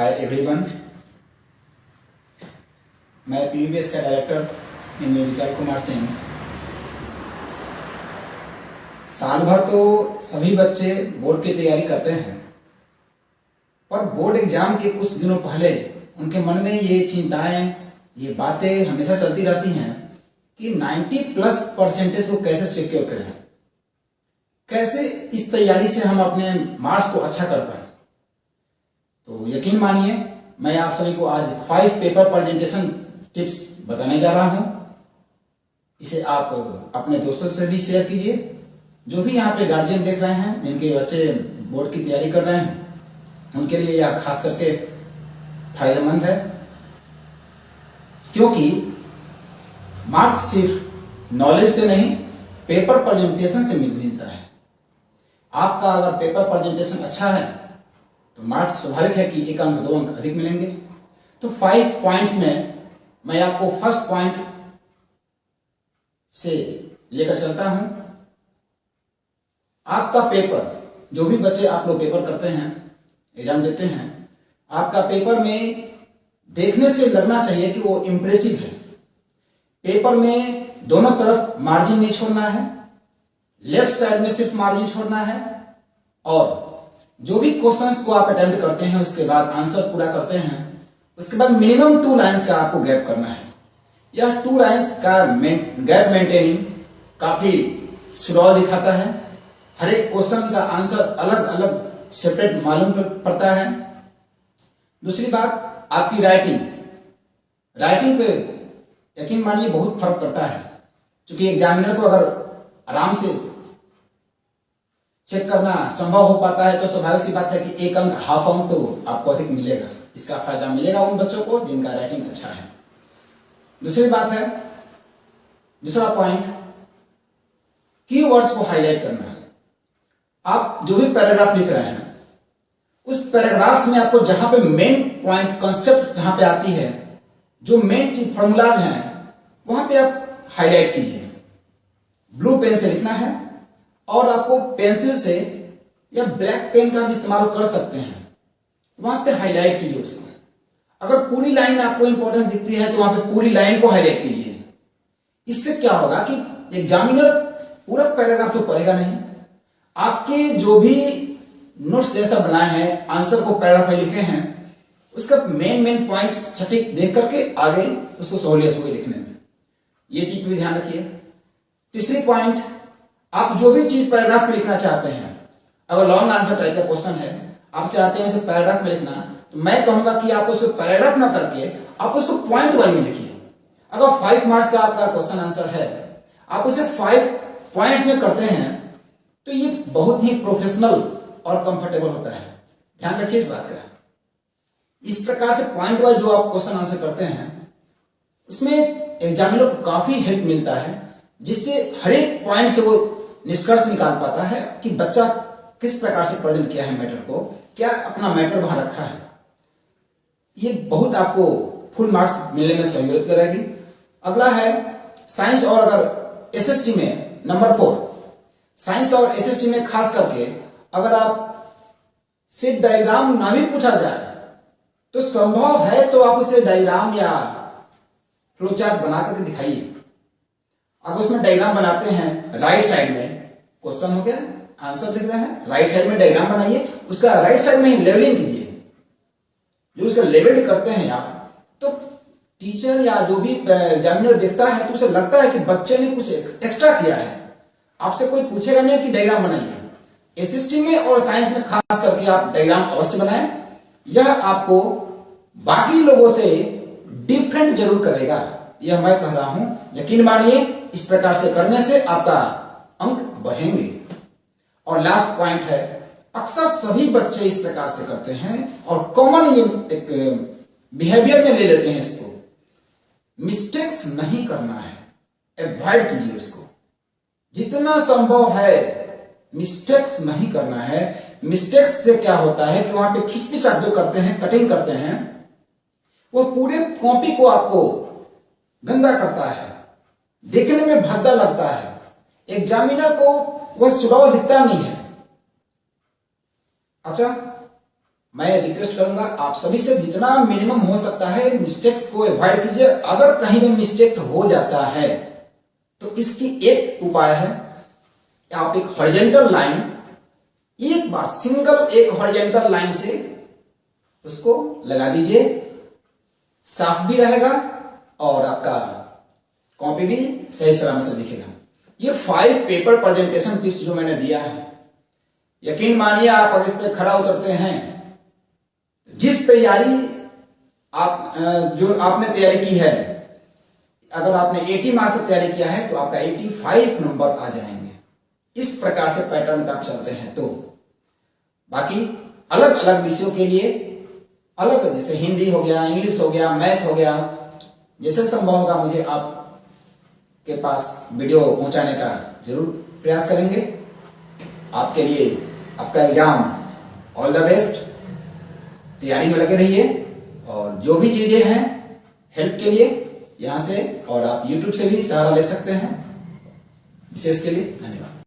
Hi everyone, मैं पीवीबीएस का director engineer Vishal Kumar Singh. साल भर तो सभी बच्चे बोर्ड की तैयारी करते हैं, पर बोर्ड एग्जाम के कुछ दिनों पहले उनके मन में ये चिंताएं, ये बातें हमेशा चलती रहती हैं कि 90+ % को कैसे सिक्योर करें, कैसे इस तैयारी से हम अपने मार्क्स को अच्छा कर पाए। तो यकीन मानिए, मैं आप सभी को आज 5 पेपर प्रेजेंटेशन टिप्स बताने जा रहा हूं। इसे आप अपने दोस्तों से भी शेयर कीजिए। जो भी यहाँ पे गार्जियन देख रहे हैं, जिनके बच्चे बोर्ड की तैयारी कर रहे हैं, उनके लिए यह खास करके फायदेमंद है, क्योंकि मार्क्स सिर्फ नॉलेज से नहीं, पेपर प्रेजेंटेशन से मिलता है। आपका अगर पेपर प्रेजेंटेशन अच्छा है तो मार्क्स स्वाभाविक है कि 1 अंक 2 अंक अधिक मिलेंगे। तो 5 पॉइंट्स में मैं आपको फर्स्ट पॉइंट से लेकर चलता हूं। आपका पेपर, जो भी बच्चे आप लोग पेपर करते हैं, एग्जाम देते हैं, आपका पेपर में देखने से लगना चाहिए कि वो इंप्रेसिव है। पेपर में दोनों तरफ मार्जिन नहीं छोड़ना है, लेफ्ट साइड में सिर्फ मार्जिन छोड़ना है, और जो भी क्वेश्चंस को आप अटेम्प्ट करते हैं उसके बाद आंसर पूरा करते हैं, उसके बाद मिनिमम 2 लाइंस का आपको गैप करना है। यह 2 लाइंस का गैप मेंटेनिंग काफी सुडौल दिखाता है। हर एक क्वेश्चन का आंसर अलग अलग सेपरेट मालूम पड़ता है। दूसरी बात, आपकी राइटिंग पे यकीन मानिए बहुत फर्क पड़ता है, क्योंकि एग्जामिनर को अगर आराम से चेक करना संभव हो पाता है तो स्वाभाविक सी बात है कि 1 अंक, हाफ अंक तो आपको अधिक मिलेगा। इसका फायदा मिलेगा उन बच्चों को जिनका राइटिंग अच्छा है। दूसरी बात है, दूसरा पॉइंट, कीवर्ड्स को हाईलाइट करना है। आप जो भी पैराग्राफ लिख रहे हैं, उस पैराग्राफ में आपको जहां पे मेन पॉइंट, कंसेप्ट जहां पे आती है, जो मेन चीज फॉर्मूलाज हैं, वहां पे आप हाईलाइट कीजिए। ब्लू पेन से लिखना है, और आपको पेंसिल से या ब्लैक पेन का भी इस्तेमाल कर सकते हैं। वहां पे हाईलाइट कीजिए उसको। अगर पूरी लाइन आपको इंपॉर्टेंस दिखती है तो वहां पे पूरी लाइन को हाईलाइट कीजिए। इससे क्या होगा कि एग्जामिनर पूरा पैराग्राफ तो पढ़ेगा नहीं, आपके जो भी नोट्स जैसा बनाए हैं, आंसर को पैराग्राफ में लिखे हैं, उसका मेन पॉइंट सटीक देख करके आगे उसको सहूलियत होगी लिखने में। ये चीज भी ध्यान रखिए। तीसरी पॉइंट, आप जो भी चीज पैराग्राफ में लिखना चाहते हैं, अगर लॉन्ग आंसर टाइप का क्वेश्चन है, आप चाहते हैं उसे पैराग्राफ में लिखना, तो मैं कहूंगा कि आप उसको पैराग्राफ ना करके आप उसको पॉइंट वाइज में लिखिए। अगर 5 मार्क्स का आपका क्वेश्चन आंसर है, आप उसे 5 पॉइंट्स में करते हैं, तो ये बहुत ही प्रोफेशनल और कंफर्टेबल होता है। ध्यान रखिए इस बात का। इस प्रकार से पॉइंट वाइज जो आप क्वेश्चन आंसर करते हैं, उसमें एग्जामिनर को काफी हेल्प मिलता है, जिससे हर एक पॉइंट से वो निष्कर्ष निकाल पाता है कि बच्चा किस प्रकार से प्रेजेंट किया है मैटर को, क्या अपना मैटर वहां रखा है। ये बहुत आपको फुल मार्क्स मिलने में सहूलियत करेगी। अगला है साइंस, और अगर एसएसटी में नंबर 4, साइंस और एसएसटी में खास करके अगर आप से डायग्राम ना भी पूछा जाए तो संभव है तो आप उसे डायग्राम या फ्लोचार्ट बना करके दिखाइए। अगर उसमें डायग्राम बनाते हैं, राइट साइड में क्वेश्चन हो गया, आंसर लिख रहे हैं, राइट साइड में डायग्राम बनाइए, उसका राइट साइड में ही लेवलिंग कीजिए। जो उसका लेवल करते हैं आप, तो टीचर या जो भी एग्जामिनर देखता है तो उसे लगता है कि बच्चे ने कुछ एक्स्ट्रा किया है। आपसे कोई पूछेगा नहीं कि डायग्राम बनाइए। एसएसटी में और साइंस में खास करके आप डायग्राम अवश्य बनाएं। यह आपको बाकी लोगों से डिफरेंट जरूर करेगा, यह मैं कह रहा हूं। यकीन मानिए, इस प्रकार से करने से आपका अंक बढ़ेंगे। और लास्ट पॉइंट है, अक्सर सभी बच्चे इस प्रकार से करते हैं और कॉमन ये एक बिहेवियर में ले लेते हैं इसको। मिस्टेक्स नहीं करना है, अवॉइड कीजिए उसको जितना संभव है। मिस्टेक्स नहीं करना है। मिस्टेक्स से क्या होता है कि वहां पे खिंचपिच आप जो करते हैं, कटिंग करते हैं, वो पूरे कॉपी को आपको गंदा करता है, देखने में भद्दा लगता है। एग्जामिनर को वह सुडौल दिखता नहीं है। अच्छा, मैं रिक्वेस्ट करूंगा आप सभी से जितना मिनिमम हो सकता है मिस्टेक्स को अवॉइड कीजिए। अगर कहीं भी मिस्टेक्स हो जाता है तो इसकी एक उपाय है, आप एक हॉरिजॉन्टल लाइन एक बार सिंगल एक हॉरिजॉन्टल लाइन से उसको लगा दीजिए, साफ भी रहेगा और आपका कॉपी भी सही सलामत से दिखेगा। ये 5 पेपर प्रेजेंटेशन टिप्स जो मैंने दिया है, यकीन मानिए आप अगर इस पे खरा उतरते हैं, जिस तैयारी आप जो आपने तैयारी की है, अगर आपने 80 मार्क्स से तैयारी किया है तो आपका 85 नंबर आ जाएंगे। इस प्रकार से पैटर्न पे आप चलते हैं तो बाकी अलग अलग विषयों के लिए अलग, जैसे हिंदी हो गया, इंग्लिश हो गया, मैथ हो गया, जैसे संभव होगा मुझे आपके पास वीडियो पहुंचाने का जरूर प्रयास करेंगे। आपके लिए आपका एग्जाम ऑल द बेस्ट, तैयारी में लगे रहिए और जो भी चीजें हैं हेल्प के लिए यहाँ से, और आप YouTube से भी सहारा ले सकते हैं। विशेष के लिए धन्यवाद।